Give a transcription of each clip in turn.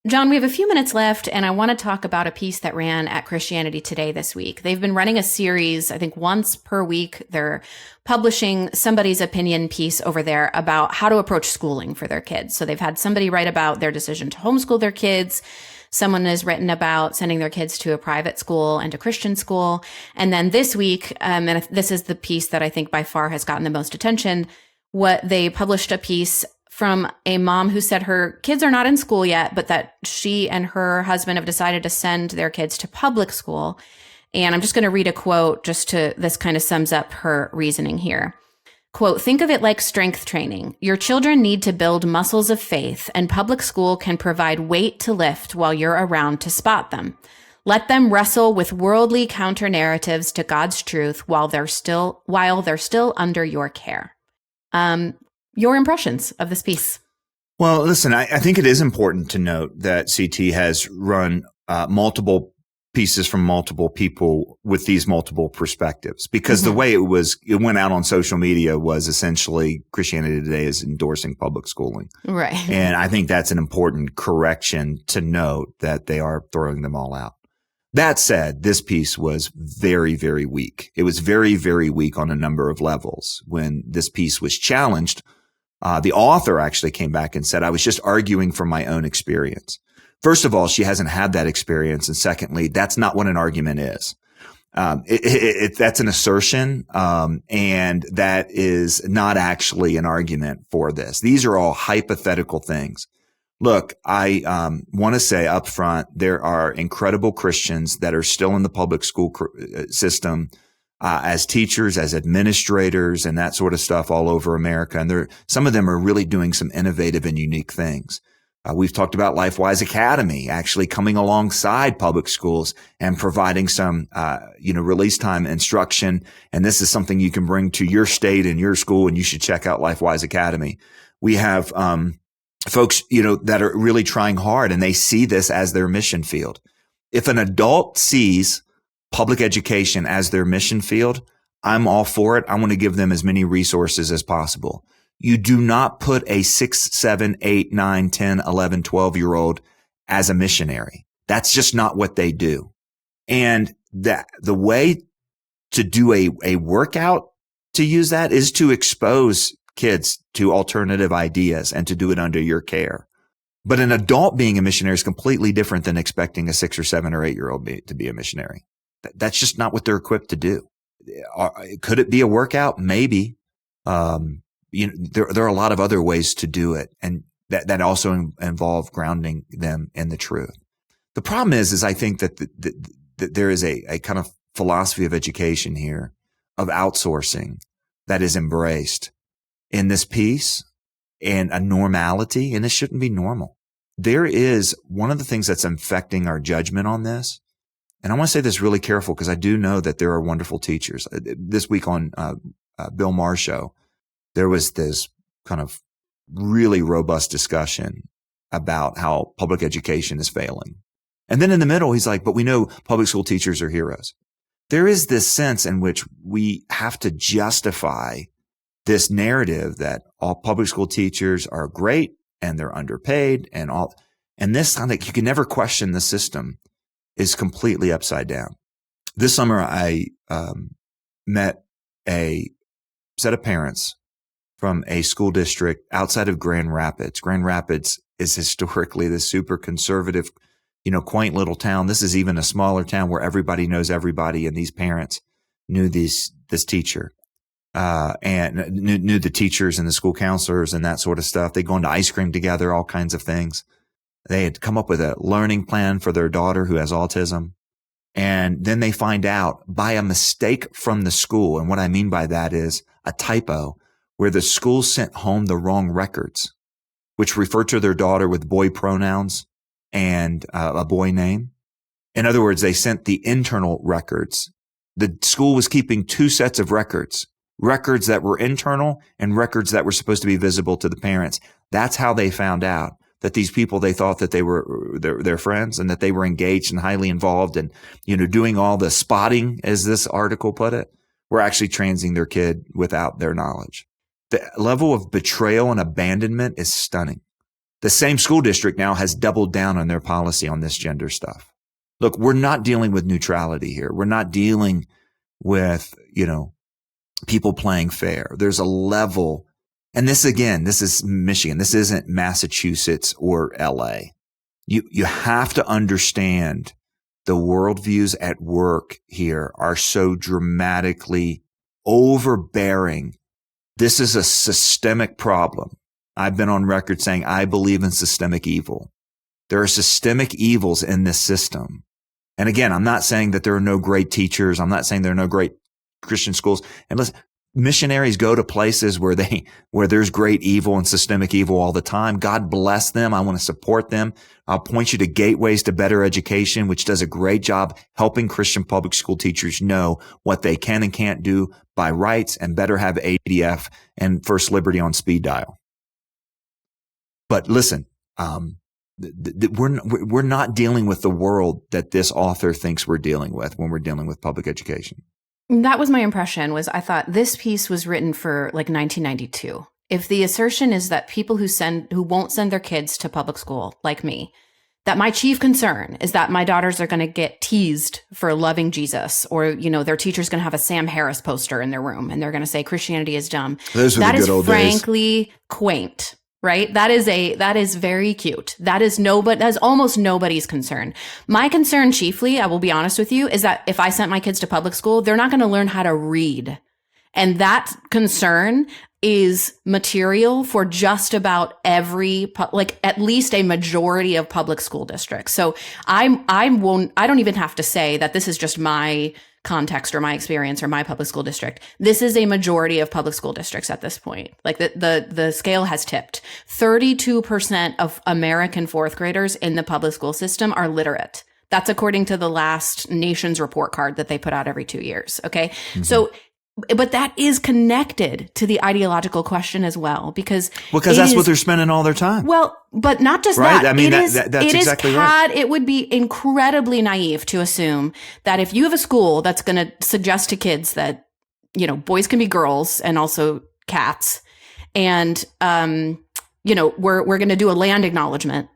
John, we have a few minutes left, and I want to talk about a piece that ran at Christianity Today this week. They've been running a series, I think once per week. They're publishing somebody's opinion piece over there about how to approach schooling for their kids. So they've had somebody write about their decision to homeschool their kids. Someone has written about sending their kids to a private school and a Christian school. And then this week, and this is the piece that I think by far has gotten the most attention, they published a piece from a mom who said her kids are not in school yet, but that she and her husband have decided to send their kids to public school. And I'm just going to read a quote this kind of sums up her reasoning here. Quote, "Think of it like strength training. Your children need to build muscles of faith, and public school can provide weight to lift while you're around to spot them. Let them wrestle with worldly counter narratives to God's truth while they're still under your care." Your impressions of this piece? Well, listen, I think it is important to note that CT has run multiple pieces from multiple people with these multiple perspectives, because the way it went out on social media was essentially Christianity Today is endorsing public schooling. Right. And I think that's an important correction to note, that they are throwing them all out. That said, this piece was very, very weak. It was very, very weak on a number of levels. When this piece was challenged, the author actually came back and said, "I was just arguing from my own experience." First of all, she hasn't had that experience. And secondly, that's not what an argument is. That's an assertion. And that is not actually an argument for this. These are all hypothetical things. Look, I want to say up front, there are incredible Christians that are still in the public school system, as teachers, as administrators, and that sort of stuff all over America. And some of them are really doing some innovative and unique things. We've talked about LifeWise Academy actually coming alongside public schools and providing some, release time instruction. And this is something you can bring to your state and your school, and you should check out LifeWise Academy. We have, folks, that are really trying hard, and they see this as their mission field. If an adult sees public education as their mission field, I'm all for it. I want to give them as many resources as possible. You do not put a 6, 7, 8, 9, 10, 11, 12-year-old as a missionary. That's just not what they do. And the way to do a workout to use that is to expose kids to alternative ideas and to do it under your care. But an adult being a missionary is completely different than expecting a 6 or 7 or 8-year-old to be a missionary. That's just not what they're equipped to do. Could it be a workout? Maybe. There are a lot of other ways to do it, and that also involve grounding them in the truth. The problem is I think that there is a kind of philosophy of education here, of outsourcing, that is embraced in this piece, and a normality, and this shouldn't be normal. There is one of the things that's infecting our judgment on this. And I want to say this really careful, because I do know that there are wonderful teachers. This week on Bill Maher's show, there was this kind of really robust discussion about how public education is failing. And then in the middle, he's like, but we know public school teachers are heroes. There is this sense in which we have to justify this narrative that all public school teachers are great and they're underpaid and all. And this, I think you can never question the system, is completely upside down. This summer, I met a set of parents from a school district outside of Grand Rapids. Grand Rapids is historically this super conservative, quaint little town. This is even a smaller town where everybody knows everybody. And these parents knew this teacher, and knew the teachers and the school counselors and that sort of stuff. They'd gone to ice cream together, all kinds of things. They had come up with a learning plan for their daughter who has autism. And then they find out by a mistake from the school. And what I mean by that is a typo, where the school sent home the wrong records, which refer to their daughter with boy pronouns and a boy name. In other words, they sent the internal records. The school was keeping 2 sets of records that were internal and records that were supposed to be visible to the parents. That's how they found out that these people, they thought that they were their friends, and that they were engaged and highly involved and, doing all the spotting, as this article put it, were actually transing their kid without their knowledge. The level of betrayal and abandonment is stunning. The same school district now has doubled down on their policy on this gender stuff. Look, we're not dealing with neutrality here. We're not dealing with, people playing fair. There's a level, and this is Michigan. This isn't Massachusetts or LA. You have to understand the worldviews at work here are so dramatically overbearing. This is a systemic problem. I've been on record saying I believe in systemic evil. There are systemic evils in this system. And again, I'm not saying that there are no great teachers. I'm not saying there are no great Christian schools. And listen, missionaries go to places where there's great evil and systemic evil all the time. God bless them. I want to support them. I'll point you to Gateways to Better Education, which does a great job helping Christian public school teachers know what they can and can't do by rights, and better have ADF and First Liberty on speed dial. But listen, we're not dealing with the world that this author thinks we're dealing with when we're dealing with public education. That was my impression. I thought this piece was written for like 1992. If the assertion is that people who won't send their kids to public school, like me, that my chief concern is that my daughters are going to get teased for loving Jesus, or, their teacher's going to have a Sam Harris poster in their room and they're going to say Christianity is dumb. Those were the good old days. That is frankly quaint. Right? That is very cute. That's almost nobody's concern. My concern chiefly, I will be honest with you, is that if I sent my kids to public school, they're not going to learn how to read. And that concern is material for just about every, at least a majority of public school districts. So I don't even have to say that this is just my context or my experience or my public school district. This is a majority of public school districts at this point. Like the scale has tipped. 32% of American fourth graders in the public school system are literate. That's according to the last Nation's report card that they put out every 2 years. Okay. Mm-hmm. So, but that is connected to the ideological question as well, because that's what they're spending all their time. Well, but not just right? that. I mean, that's exactly right. It would be incredibly naive to assume that if you have a school that's going to suggest to kids that, boys can be girls and also cats, and, we're going to do a land acknowledgement.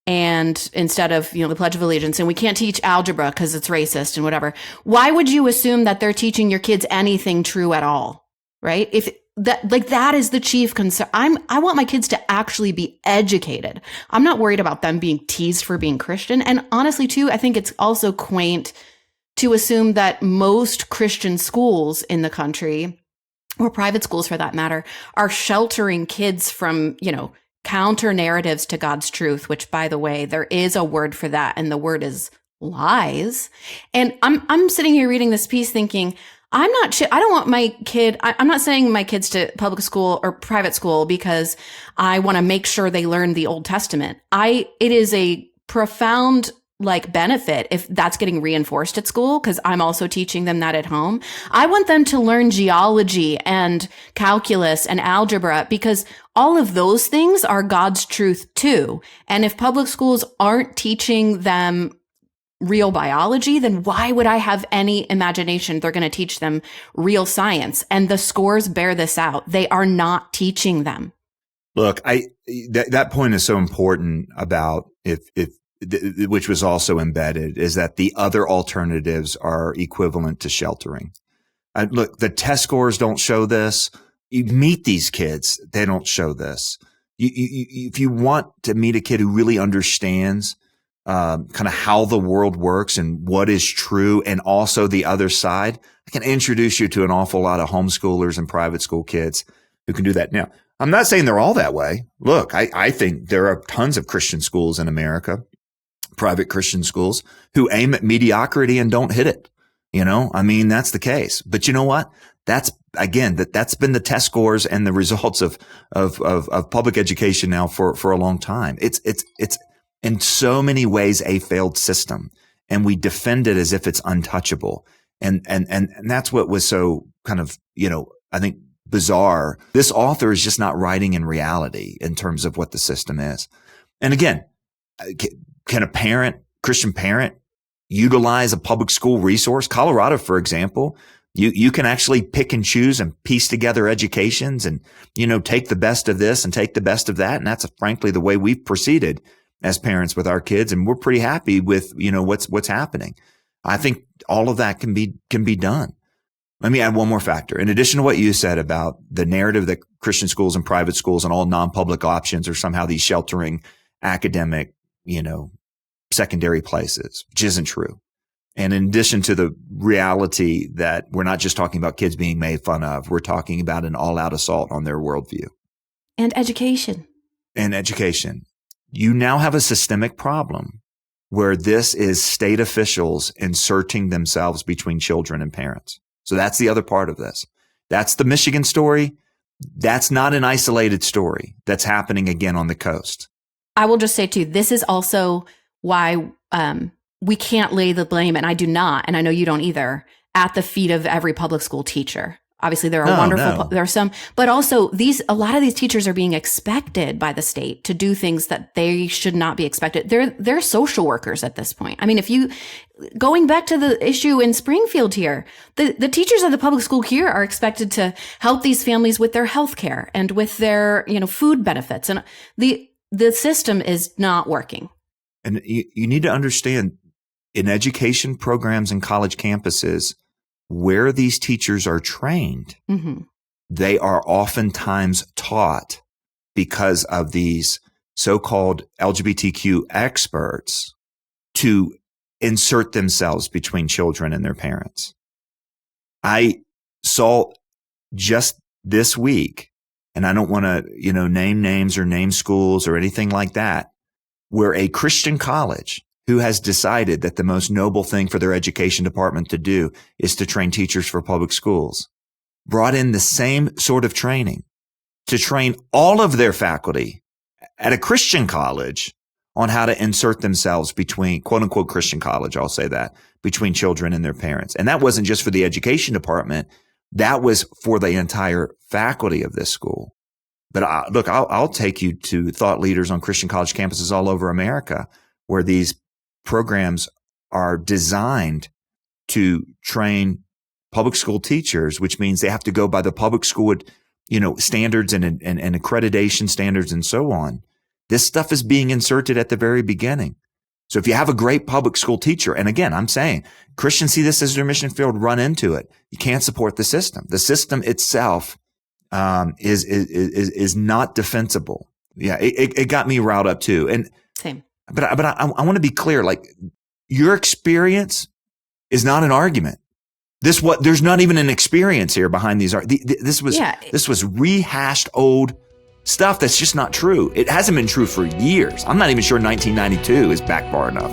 And instead of, the Pledge of Allegiance, and we can't teach algebra because it's racist and whatever. Why would you assume that they're teaching your kids anything true at all? Right? If that is the chief concern. I want my kids to actually be educated. I'm not worried about them being teased for being Christian. And honestly, too, I think it's also quaint to assume that most Christian schools in the country, or private schools for that matter, are sheltering kids from, counter narratives to God's truth, which, by the way, there is a word for that, and the word is lies. And I'm sitting here reading this piece thinking, I don't want my kid, I'm not sending my kids to public school or private school because I want to make sure they learn the Old Testament. It is a profound benefit if that's getting reinforced at school, because I'm also teaching them that at home. I want them to learn geology and calculus and algebra, because all of those things are God's truth too. And if public schools aren't teaching them real biology, then why would I have any imagination they're going to teach them real science? And the scores bear this out. They are not teaching them. Look, that point is so important about which was also embedded, is that the other alternatives are equivalent to sheltering. Look, the test scores don't show this. You meet these kids, they don't show this. If you want to meet a kid who really understands kind of how the world works and what is true, and also the other side, I can introduce you to an awful lot of homeschoolers and private school kids who can do that. Now, I'm not saying they're all that way. Look, I think there are tons of Christian schools in America, private Christian schools, who aim at mediocrity and don't hit it. That's the case. But you know what? That's been the test scores and the results of public education now for a long time. It's in so many ways a failed system, and we defend it as if it's untouchable. And that's what was so kind of, I think bizarre. This author is just not writing in reality in terms of what the system is. And again, can a Christian parent, utilize a public school resource? Colorado, for example, You can actually pick and choose and piece together educations and, take the best of this and take the best of that. And that's frankly the way we've proceeded as parents with our kids. And we're pretty happy with, what's happening. I think all of that can be done. Let me add one more factor. In addition to what you said about the narrative that Christian schools and private schools and all non-public options are somehow these sheltering academic, secondary places, which isn't true. And in addition to the reality that we're not just talking about kids being made fun of, we're talking about an all-out assault on their worldview. And education. You now have a systemic problem where this is state officials inserting themselves between children and parents. So that's the other part of this. That's the Michigan story. That's not an isolated story that's happening again on the coast. I will just say too, this is also why we can't lay the blame, and I do not, and I know you don't either, at the feet of every public school teacher. Obviously, there are there are some, but also a lot of these teachers are being expected by the state to do things that they should not be expected. They're social workers at this point. I mean, going back to the issue in Springfield here, the teachers of the public school here are expected to help these families with their health care and with their, food benefits. And the system is not working. And you need to understand, in education programs and college campuses, where these teachers are trained, they are oftentimes taught because of these so-called LGBTQ experts to insert themselves between children and their parents. I saw just this week, and I don't want to, name names or name schools or anything like that, where a Christian college who has decided that the most noble thing for their education department to do is to train teachers for public schools, brought in the same sort of training to train all of their faculty at a Christian college on how to insert themselves between, quote unquote, Christian college, I'll say that, between children and their parents. And that wasn't just for the education department. That was for the entire faculty of this school. But I'll take you to thought leaders on Christian college campuses all over America where these programs are designed to train public school teachers, which means they have to go by the public school, standards and accreditation standards and so on. This stuff is being inserted at the very beginning. So if you have a great public school teacher, and again, I'm saying Christians see this as their mission field, run into it. You can't support the system. The system itself is not defensible. Yeah, it got me riled up too. And same. But I want to be clear. Like, your experience is not an argument. There's not even an experience here behind these. This was rehashed old stuff that's just not true. It hasn't been true for years. I'm not even sure 1992 is back far enough.